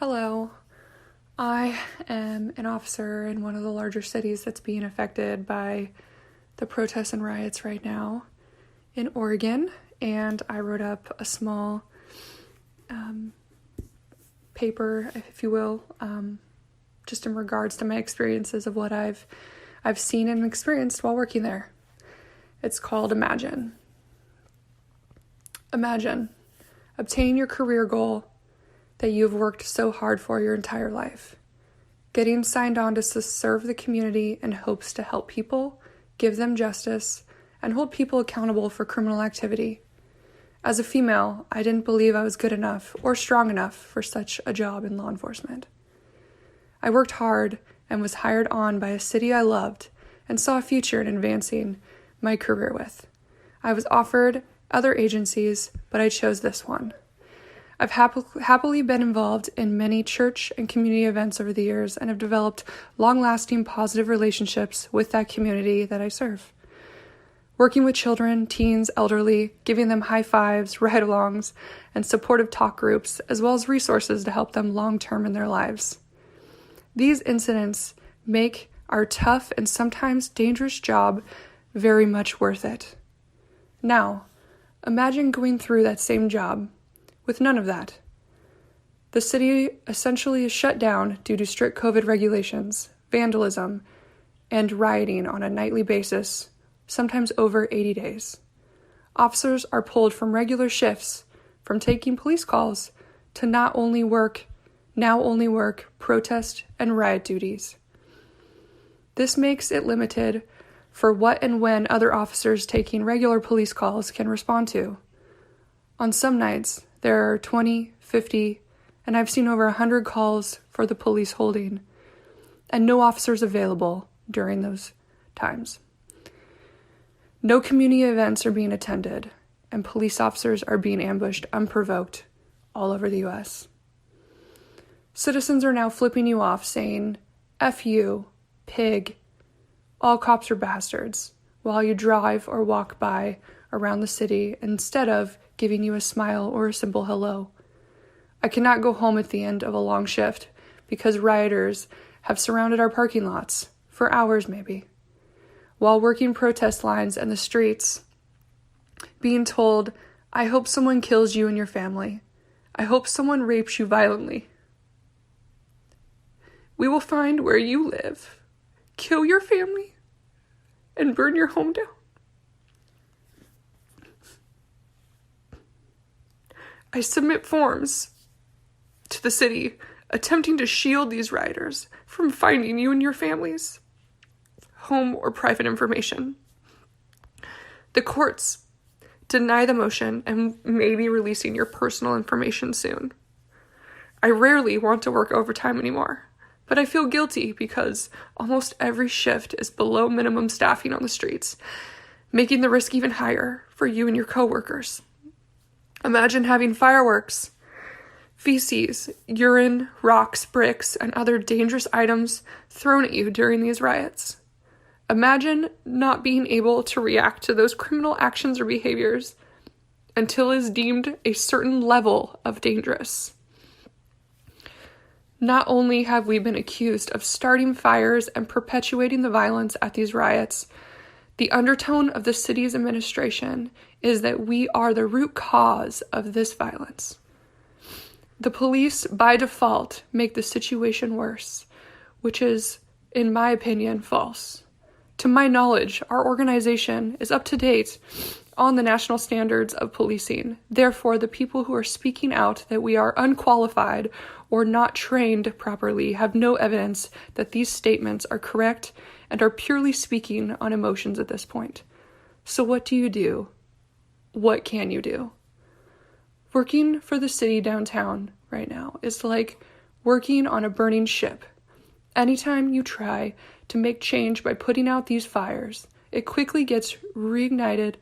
Hello. I am an officer in one of the larger cities that's being affected by the protests and riots right now in Oregon, and I wrote up a small paper, if you will, just in regards to my experiences of what I've seen and experienced while working there. It's called Imagine. Imagine obtaining your career goal that you've worked so hard for your entire life. Getting signed on to serve the community in hopes to help people, give them justice, and hold people accountable for criminal activity. As a female, I didn't believe I was good enough or strong enough for such a job in law enforcement. I worked hard and was hired on by a city I loved and saw a future in advancing my career with. I was offered other agencies, but I chose this one. I've happily been involved in many church and community events over the years and have developed long-lasting positive relationships with that community that I serve. Working with children, teens, elderly, giving them high fives, ride-alongs, and supportive talk groups, as well as resources to help them long-term in their lives. These incidents make our tough and sometimes dangerous job very much worth it. Now, imagine going through that same job with none of that. The city essentially is shut down due to strict COVID regulations, vandalism, and rioting on a nightly basis, sometimes over 80 days. Officers are pulled from regular shifts, from taking police calls, to now only work protest and riot duties. This makes it limited for what and when other officers taking regular police calls can respond to. On some nights, there are 20, 50, and I've seen over 100 calls for the police holding, and no officers available during those times. No community events are being attended, and police officers are being ambushed unprovoked all over the U.S. Citizens are now flipping you off saying, "F you, pig, all cops are bastards," while you drive or walk by around the city instead of giving you a smile or a simple hello. I cannot go home at the end of a long shift because rioters have surrounded our parking lots for hours maybe, while working protest lines in the streets, being told, "I hope someone kills you and your family. I hope someone rapes you violently. We will find where you live, kill your family, and burn your home down." I submit forms to the city attempting to shield these rioters from finding you and your families, home or private information. The courts deny the motion and may be releasing your personal information soon. I rarely want to work overtime anymore, but I feel guilty because almost every shift is below minimum staffing on the streets, making the risk even higher for you and your coworkers. Imagine having fireworks, feces, urine, rocks, bricks, and other dangerous items thrown at you during these riots. Imagine not being able to react to those criminal actions or behaviors until it is deemed a certain level of dangerous. Not only have we been accused of starting fires and perpetuating the violence at these riots, the undertone of the city's administration is that we are the root cause of this violence. The police, by default, make the situation worse, which is, in my opinion, false. To my knowledge, our organization is up to date on the national standards of policing. Therefore, the people who are speaking out that we are unqualified or not trained properly have no evidence that these statements are correct and are purely speaking on emotions at this point. So what do you do? What can you do? Working for the city downtown right now is like working on a burning ship. Anytime you try to make change by putting out these fires, it quickly gets reignited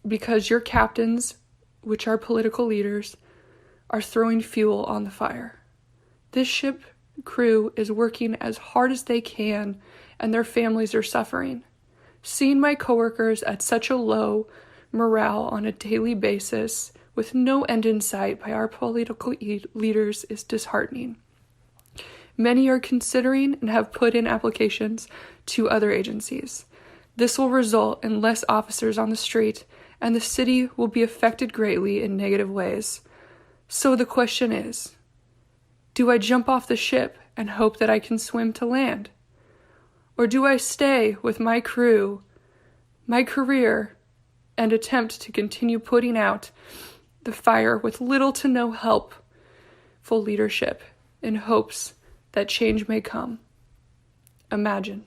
because your captains, which are political leaders, are throwing fuel on the fire. This ship crew is working as hard as they can, and their families are suffering. Seeing my coworkers at such a low morale on a daily basis with no end in sight by our political leaders is disheartening. Many are considering and have put in applications to other agencies. This will result in less officers on the street, and the city will be affected greatly in negative ways. So the question is, do I jump off the ship and hope that I can swim to land? Or do I stay with my crew, my career, and attempt to continue putting out the fire with little to no helpful leadership in hopes that change may come? Imagine.